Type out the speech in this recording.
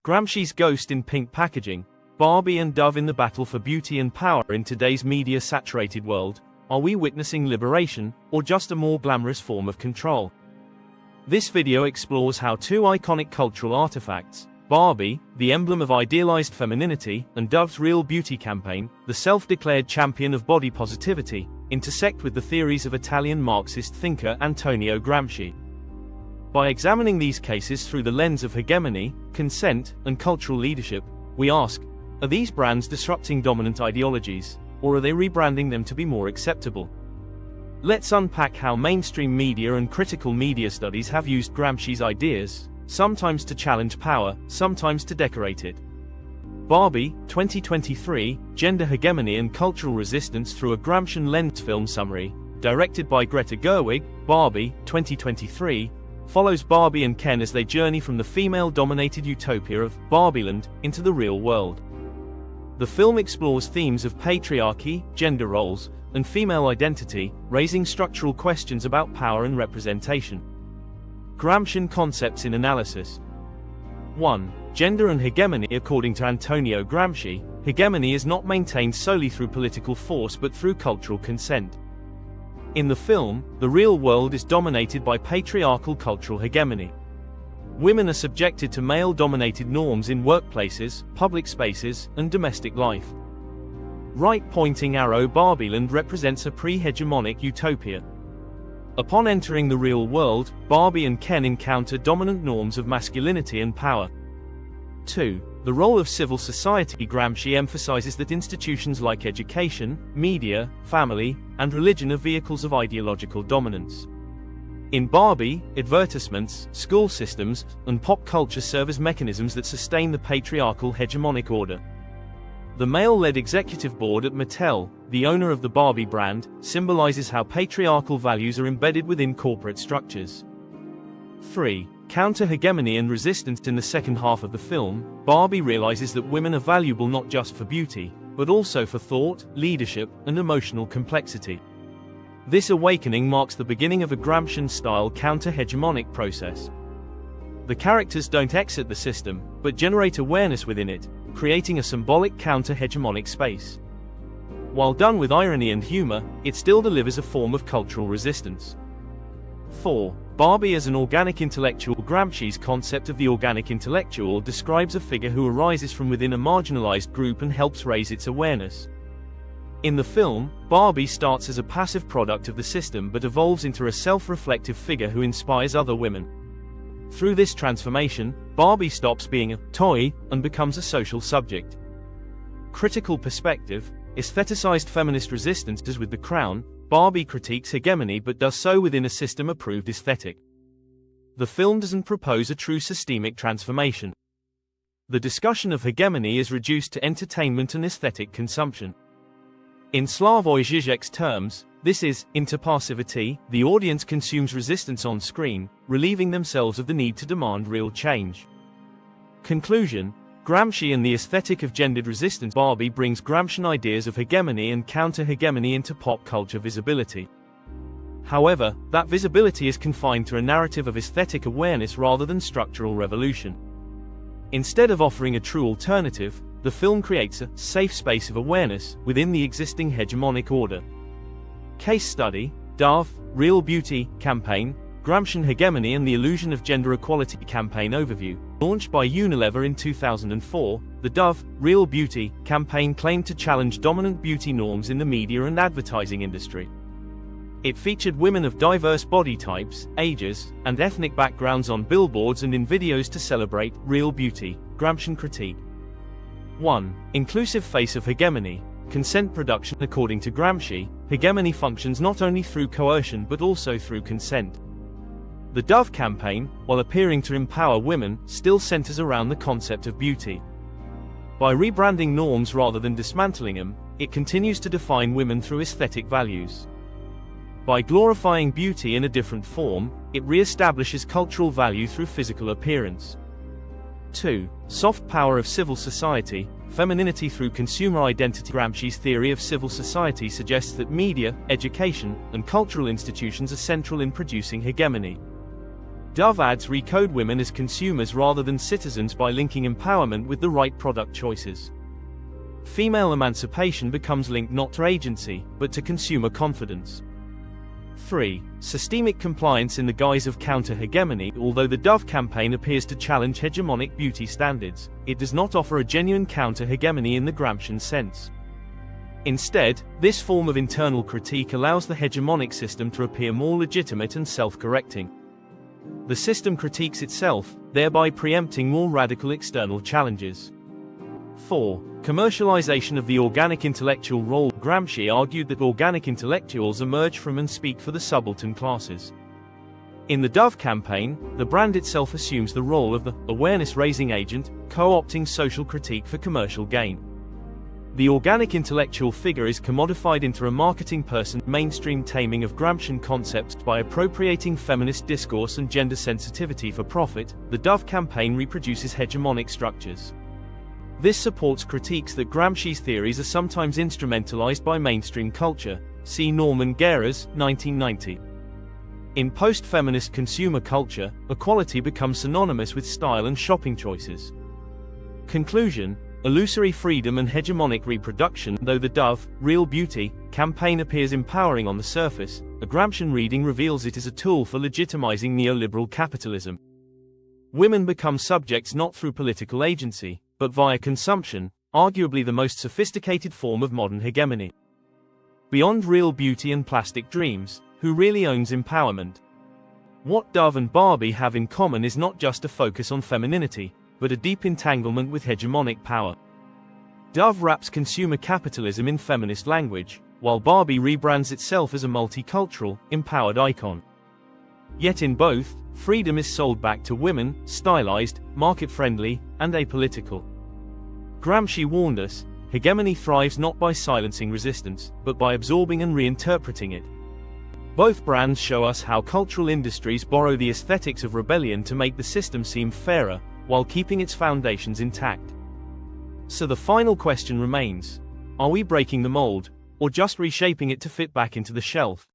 Gramsci's ghost in pink packaging, Barbie and Dove in the battle for beauty and power in today's media-saturated world. Are we witnessing liberation, or just a more glamorous form of control? This video explores how two iconic cultural artifacts, Barbie, the emblem of idealized femininity, and Dove's Real Beauty campaign, the self-declared champion of body positivity, intersect with the theories of Italian Marxist thinker Antonio Gramsci. By examining these cases through the lens of hegemony, consent, and cultural leadership, we ask, are these brands disrupting dominant ideologies, or are they rebranding them to be more acceptable? Let's unpack how mainstream media and critical media studies have used Gramsci's ideas, sometimes to challenge power, sometimes to decorate it. Barbie, 2023, Gender Hegemony and Cultural Resistance Through a Gramscian Lens Film Summary, directed by Greta Gerwig. Barbie, 2023, follows Barbie and Ken as they journey from the female-dominated utopia of Barbieland into the real world. The film explores themes of patriarchy, gender roles, and female identity, raising structural questions about power and representation. Gramscian concepts in analysis. 1. Gender and hegemony. According to Antonio Gramsci, hegemony is not maintained solely through political force but through cultural consent. In the film, the real world is dominated by patriarchal cultural hegemony. Women are subjected to male-dominated norms in workplaces, public spaces, and domestic life. Right-pointing arrow. Barbieland represents a pre-hegemonic utopia. Upon entering the real world, Barbie and Ken encounter dominant norms of masculinity and power. 2. The role of civil society. Gramsci emphasizes that institutions like education, media, family, and religion are vehicles of ideological dominance. In Barbie, advertisements, school systems, and pop culture serve as mechanisms that sustain the patriarchal hegemonic order. The male-led executive board at Mattel, the owner of the Barbie brand, symbolizes how patriarchal values are embedded within corporate structures. 3. Counter-hegemony and resistance. In the second half of the film, Barbie realizes that women are valuable not just for beauty, but also for thought, leadership, and emotional complexity. This awakening marks the beginning of a Gramscian-style counter-hegemonic process. The characters don't exit the system, but generate awareness within it, creating a symbolic counter-hegemonic space. While done with irony and humor, it still delivers a form of cultural resistance. 4. Barbie as an organic intellectual. Gramsci's concept of the organic intellectual describes a figure who arises from within a marginalized group and helps raise its awareness. In the film, Barbie starts as a passive product of the system but evolves into a self-reflective figure who inspires other women. Through this transformation, Barbie stops being a toy and becomes a social subject. Critical perspective. Aestheticized feminist resistance. As with The Crown, Barbie critiques hegemony but does so within a system-approved aesthetic. The film doesn't propose a true systemic transformation. The discussion of hegemony is reduced to entertainment and aesthetic consumption. In Slavoj Žižek's terms, this is interpassivity. The audience consumes resistance on screen, relieving themselves of the need to demand real change. Conclusion. Gramsci and the aesthetic of gendered resistance. Barbie brings Gramscian ideas of hegemony and counter-hegemony into pop culture visibility. However, that visibility is confined to a narrative of aesthetic awareness rather than structural revolution. Instead of offering a true alternative, the film creates a safe space of awareness within the existing hegemonic order. Case study: Dove, Real Beauty campaign, Gramscian hegemony and the illusion of gender equality campaign overview. Launched by Unilever in 2004, the Dove, Real Beauty campaign claimed to challenge dominant beauty norms in the media and advertising industry. It featured women of diverse body types, ages, and ethnic backgrounds on billboards and in videos to celebrate real beauty. Gramscian critique. 1. Inclusive face of hegemony. Consent production. According to Gramsci, hegemony functions not only through coercion but also through consent. The Dove campaign, while appearing to empower women, still centers around the concept of beauty. By rebranding norms rather than dismantling them, it continues to define women through aesthetic values. By glorifying beauty in a different form, it re-establishes cultural value through physical appearance. 2. Soft power of civil society. Femininity through consumer identity. Gramsci's theory of civil society suggests that media, education, and cultural institutions are central in producing hegemony. Dove ads recode women as consumers rather than citizens by linking empowerment with the right product choices. Female emancipation becomes linked not to agency, but to consumer confidence. 3. Systemic compliance in the guise of counter-hegemony. Although the Dove campaign appears to challenge hegemonic beauty standards, it does not offer a genuine counter-hegemony in the Gramscian sense. Instead, this form of internal critique allows the hegemonic system to appear more legitimate and self-correcting. The system critiques itself, thereby preempting more radical external challenges. 4. Commercialization of the organic intellectual role. Gramsci argued that organic intellectuals emerge from and speak for the subaltern classes. In the Dove campaign, the brand itself assumes the role of the awareness-raising agent, co-opting social critique for commercial gain. The organic intellectual figure is commodified into a marketing person. Mainstream taming of Gramscian concepts by appropriating feminist discourse and gender sensitivity for profit. The Dove campaign reproduces hegemonic structures. This supports critiques that Gramsci's theories are sometimes instrumentalized by mainstream culture. See Norman Gehres, 1990. In post-feminist consumer culture, equality becomes synonymous with style and shopping choices. Conclusion: illusory freedom and hegemonic reproduction. Though the Dove, Real Beauty, campaign appears empowering on the surface, a Gramscian reading reveals it as a tool for legitimizing neoliberal capitalism. Women become subjects not through political agency, but via consumption, arguably the most sophisticated form of modern hegemony. Beyond Real Beauty and plastic dreams, who really owns empowerment? What Dove and Barbie have in common is not just a focus on femininity, but a deep entanglement with hegemonic power. Dove wraps consumer capitalism in feminist language, while Barbie rebrands itself as a multicultural, empowered icon. Yet in both, freedom is sold back to women, stylized, market-friendly, and apolitical. Gramsci warned us, hegemony thrives not by silencing resistance, but by absorbing and reinterpreting it. Both brands show us how cultural industries borrow the aesthetics of rebellion to make the system seem fairer, while keeping its foundations intact. So the final question remains: are we breaking the mold, or just reshaping it to fit back into the shelf?